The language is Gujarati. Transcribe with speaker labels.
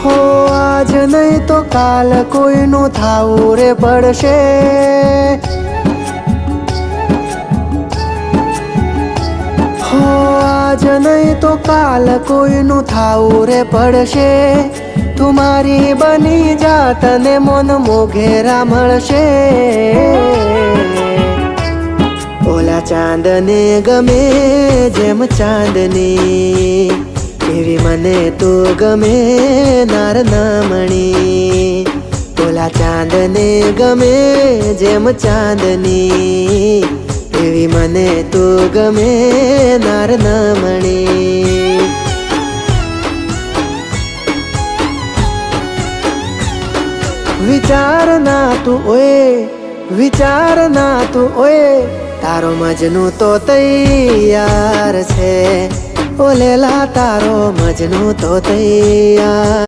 Speaker 1: હો આજ નહીં તો કાલ કોઈનું થાવું રે પડશે. હો આજ નહીં તો કાલ કોઈનું થાવું રે પડશે. તું મારી બની જા તને મન મોઘેરા મળશે. ઓલા ચાંદને ગમે જેમ ચાંદની, એવી મને તો ગમે નાર નામણી. ઓલા ચાંદને ગમે જેમ ચાંદની, એવી મને તો ગમે નાર નામણી. વિચાર ના તું ઓએ, વિચાર ના તું ઓએ, તારો મજનુ તો તૈયાર છે. ઓ લેલા તારો મજનુ તો તૈયાર.